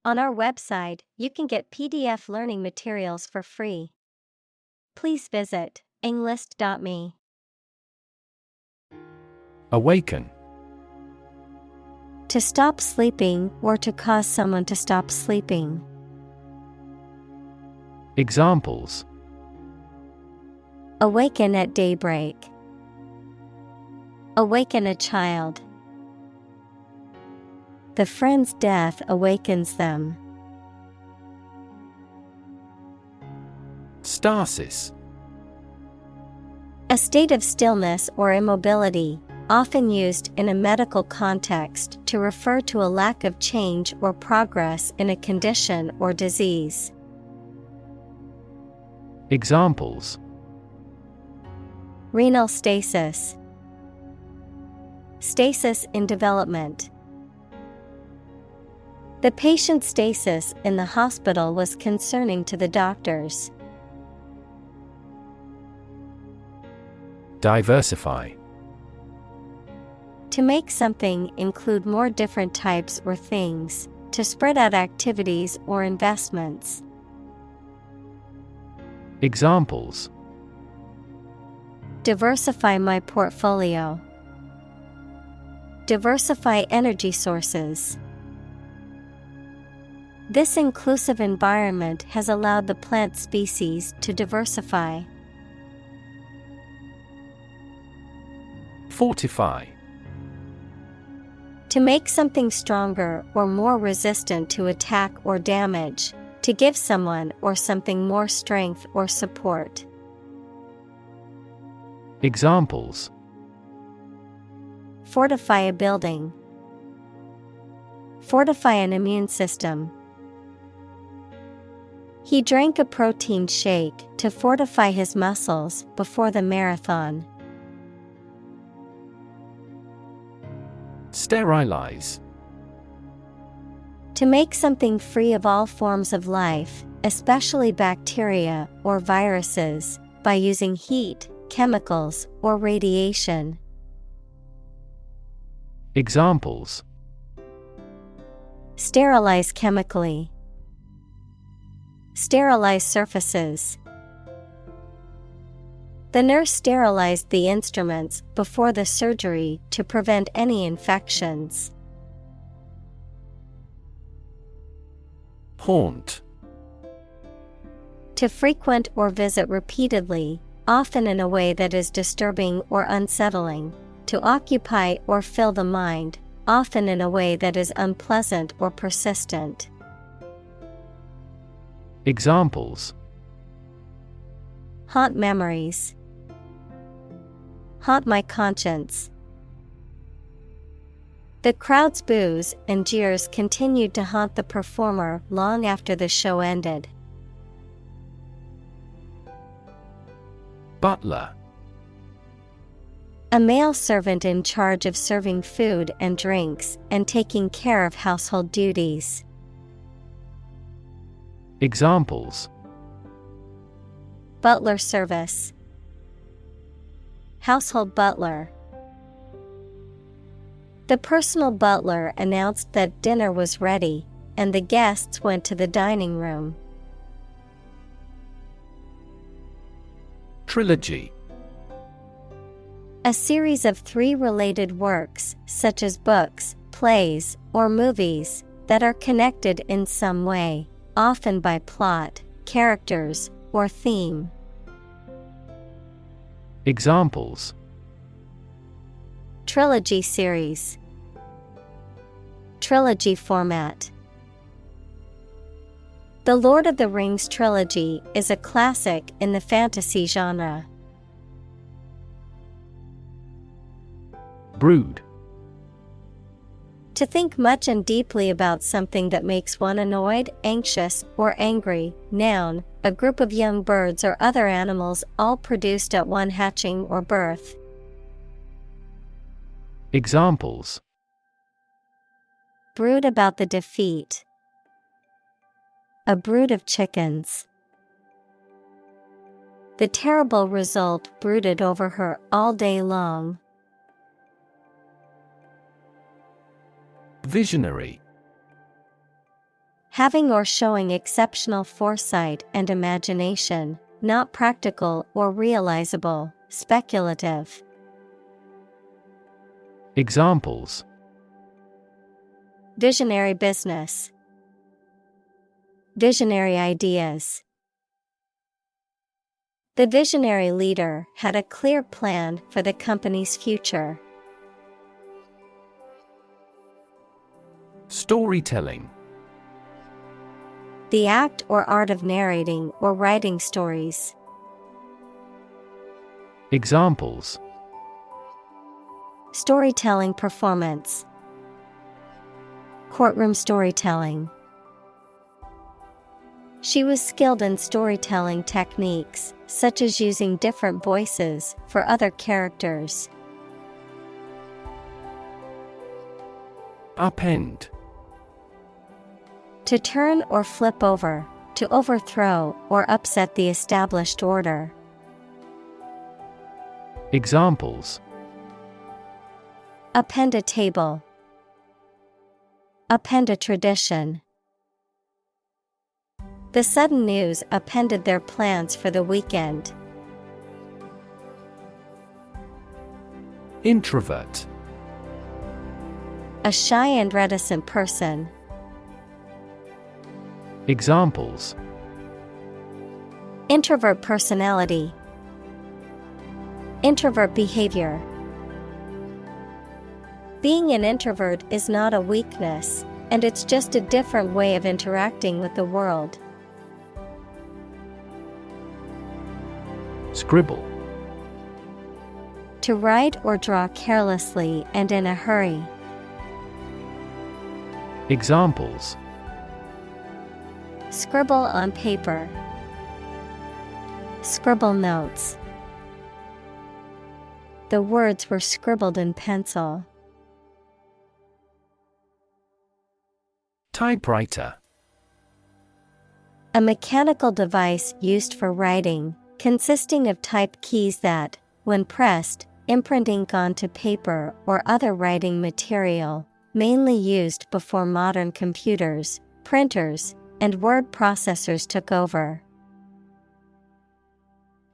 On our website, you can get PDF learning materials for free. Please visit englist.me. Awaken. To stop sleeping or to cause someone to stop sleeping. Examples: Awaken at daybreak. Awaken a child. The friend's death awakens them. Stasis. A state of stillness or immobility, often used in a medical context to refer to a lack of change or progress in a condition or disease. Examples: Renal stasis. Stasis in development. The patient's stasis in the hospital was concerning to the doctors. Diversify. To make something include more different types or things, to spread out activities or investments. Examples: Diversify my portfolio. Diversify energy sources. This inclusive environment has allowed the plant species to diversify. Fortify. To make something stronger or more resistant to attack or damage, to give someone or something more strength or support. Examples: Fortify a building. Fortify an immune system. He drank a protein shake to fortify his muscles before the marathon. Sterilize. To make something free of all forms of life, especially bacteria or viruses, by using heat, chemicals, or radiation. Examples: Sterilize chemically. Sterilize surfaces. The nurse sterilized the instruments before the surgery to prevent any infections. Haunt. To frequent or visit repeatedly, often in a way that is disturbing or unsettling. To occupy or fill the mind, often in a way that is unpleasant or persistent. Examples: Haunt memories. Haunt my conscience. The crowd's boos and jeers continued to haunt the performer long after the show ended. Butler. A male servant in charge of serving food and drinks and taking care of household duties. Examples: Butler service. Household butler. The personal butler announced that dinner was ready, and the guests went to the dining room. Trilogy. A series of 3 related works, such as books, plays, or movies, that are connected in some way, often by plot, characters, or theme. Examples: Trilogy series. Trilogy format. The Lord of the Rings trilogy is a classic in the fantasy genre. Brood. To think much and deeply about something that makes one annoyed, anxious, or angry. Noun, a group of young birds or other animals all produced at one hatching or birth. Examples: Brood about the defeat. A brood of chickens. The terrible result brooded over her all day long. Visionary. Having or showing exceptional foresight and imagination, not practical or realizable, speculative. Examples: Visionary business. Visionary ideas. The visionary leader had a clear plan for the company's future. Storytelling. The act or art of narrating or writing stories. Examples: Storytelling performance. Courtroom storytelling. She was skilled in storytelling techniques, such as using different voices for other characters. Upend. To turn or flip over, to overthrow or upset the established order. Examples: Upend a table. Upend a tradition. The sudden news upended their plans for the weekend. Introvert. A shy and reticent person. Examples: Introvert personality. Introvert behavior. Being an introvert is not a weakness, and it's just a different way of interacting with the world. Scribble. To write or draw carelessly and in a hurry. Examples: Scribble on paper. Scribble notes. The words were scribbled in pencil. Typewriter. A mechanical device used for writing, consisting of type keys that, when pressed, imprint ink onto paper or other writing material, mainly used before modern computers, printers, and word processors took over.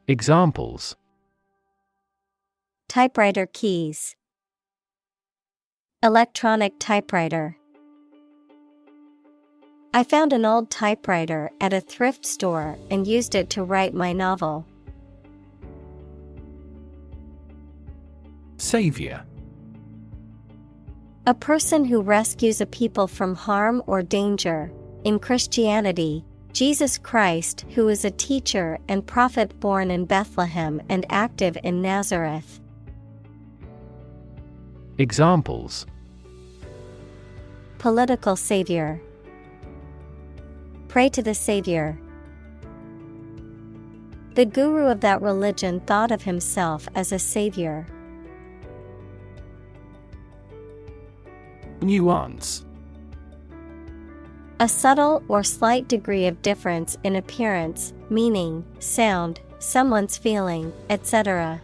Examples: Typewriter keys. Electronic typewriter. I found an old typewriter at a thrift store and used it to write my novel. Savior. A person who rescues a people from harm or danger. In Christianity, Jesus Christ, who is a teacher and prophet born in Bethlehem and active in Nazareth. Examples: Political savior. Pray to the Savior. The guru of that religion thought of himself as a savior. Nuance. A subtle or slight degree of difference in appearance, meaning, sound, someone's feeling, etc.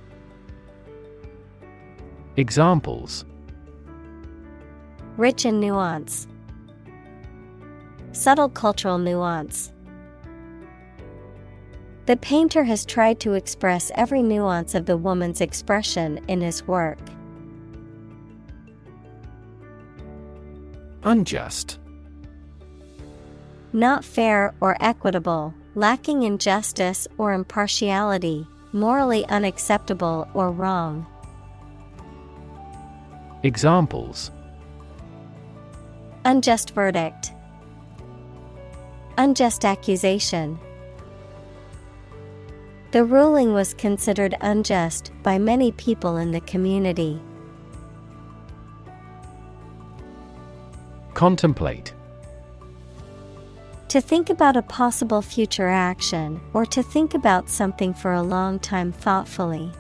Examples: Rich in nuance. Subtle cultural nuance. The painter has tried to express every nuance of the woman's expression in his work. Unjust. Not fair or equitable, lacking in justice or impartiality, morally unacceptable or wrong. Examples: Unjust verdict. Unjust accusation. The ruling was considered unjust by many people in the community. Contemplate. To think about a possible future action, or to think about something for a long time thoughtfully.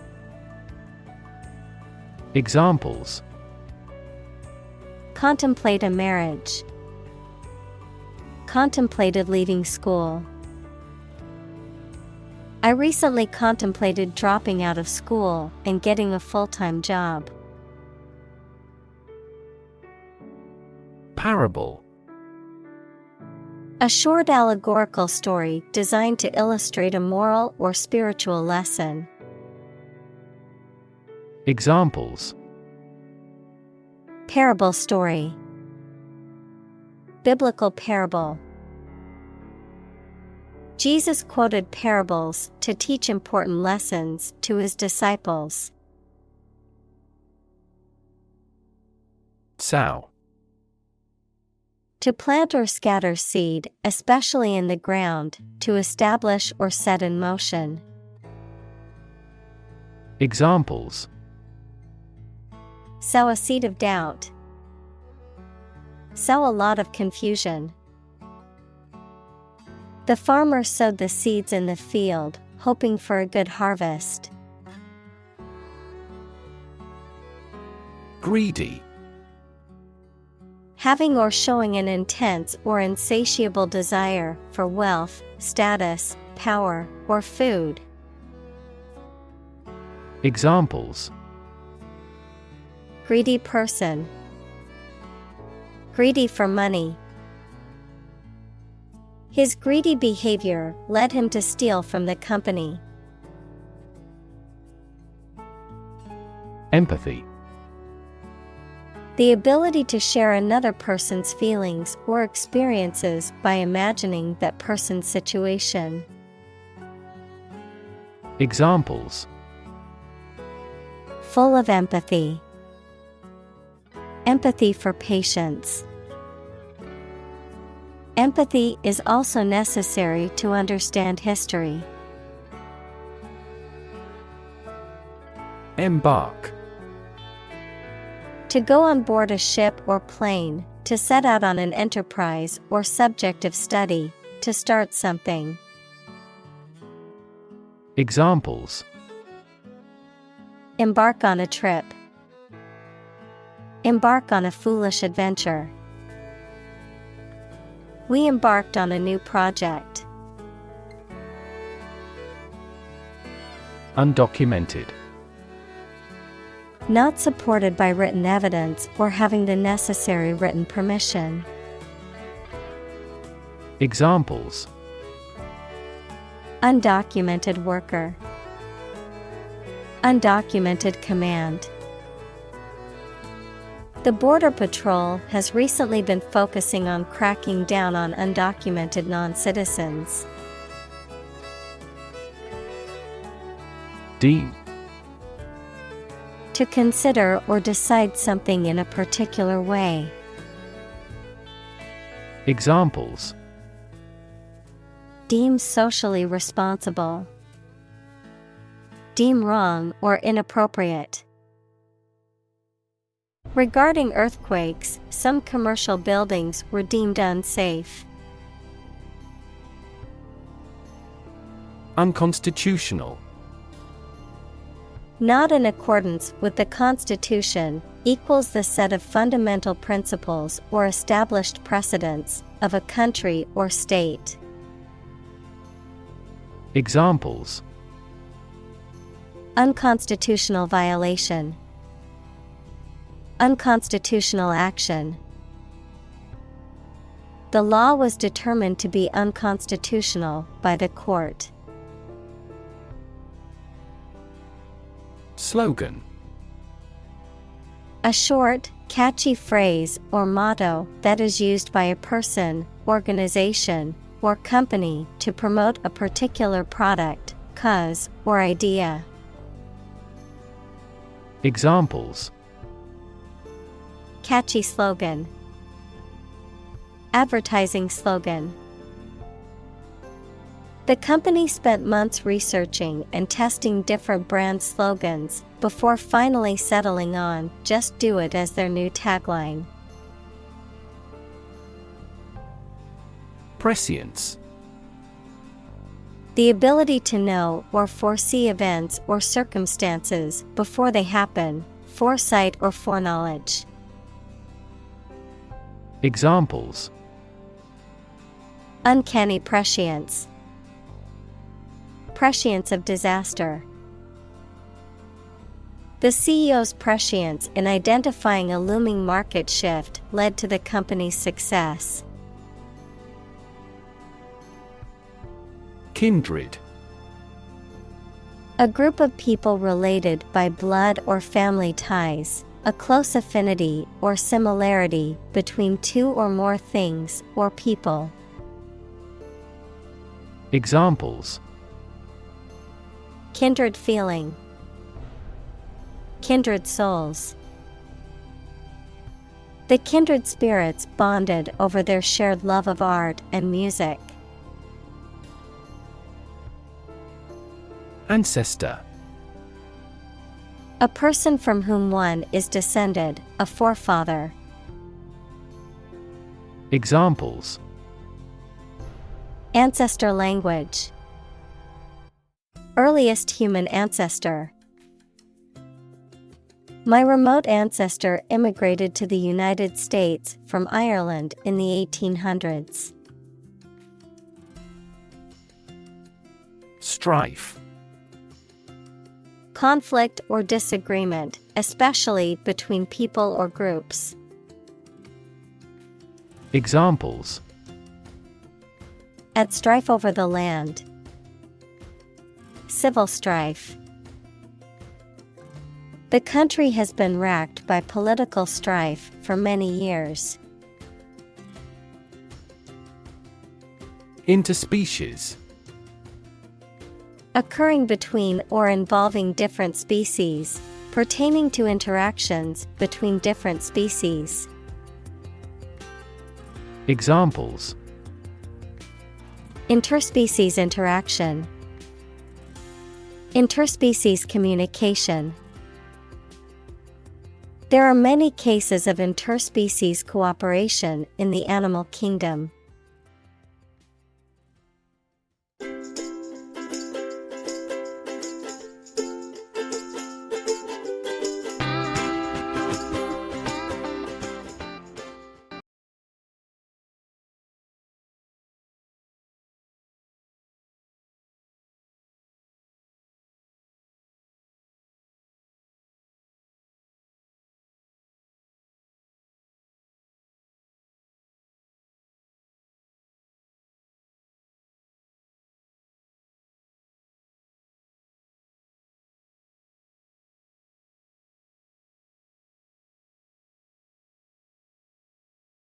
Examples: Contemplate a marriage. Contemplated leaving school. I recently contemplated dropping out of school and getting a full-time job. Parable. A short allegorical story designed to illustrate a moral or spiritual lesson. Examples: Parable story. Biblical parable. Jesus quoted parables to teach important lessons to his disciples. Sow. To plant or scatter seed, especially in the ground, to establish or set in motion. Examples: Sow a seed of doubt. Sow a lot of confusion. The farmer sowed the seeds in the field, hoping for a good harvest. Greedy. Having or showing an intense or insatiable desire for wealth, status, power, or food. Examples: Greedy person. Greedy for money. His greedy behavior led him to steal from the company. Empathy. The ability to share another person's feelings or experiences by imagining that person's situation. Examples: Full of empathy. Empathy for patients. Empathy is also necessary to understand history. Embark. To go on board a ship or plane, to set out on an enterprise or subject of study, to start something. Examples: Embark on a trip. Embark on a foolish adventure. We embarked on a new project. Undocumented. Not supported by written evidence or having the necessary written permission. Examples: Undocumented worker. Undocumented command. The Border Patrol has recently been focusing on cracking down on undocumented non-citizens. Deem. To consider or decide something in a particular way. Examples: Deem socially responsible. Deem wrong or inappropriate. Regarding earthquakes, some commercial buildings were deemed unsafe. Unconstitutional. Not in accordance with the Constitution, equals the set of fundamental principles or established precedents of a country or state. Examples: Unconstitutional violation. Unconstitutional action. The law was determined to be unconstitutional by the court. Slogan. A short, catchy phrase or motto that is used by a person, organization, or company to promote a particular product, cause, or idea. Examples: Catchy slogan. Advertising slogan. The company spent months researching and testing different brand slogans before finally settling on "Just Do It" as their new tagline. Prescience. The ability to know or foresee events or circumstances before they happen, foresight or foreknowledge. Examples: Uncanny prescience. Prescience of disaster. The CEO's prescience in identifying a looming market shift led to the company's success. Kindred. A group of people related by blood or family ties, a close affinity or similarity between two or more things or people. Examples: Kindred feeling, kindred souls. The kindred spirits bonded over their shared love of art and music. Ancestor. A person from whom one is descended, a forefather. Examples: Ancestor language, earliest human ancestor. My remote ancestor immigrated to the United States from Ireland in the 1800s. Strife. Conflict or disagreement, especially between people or groups. Examples: At strife over the land. Civil strife. The country has been racked by political strife for many years. Interspecies. Occurring between or involving different species, pertaining to interactions between different species. Examples: Interspecies interaction, interspecies communication. There are many cases of interspecies cooperation in the animal kingdom.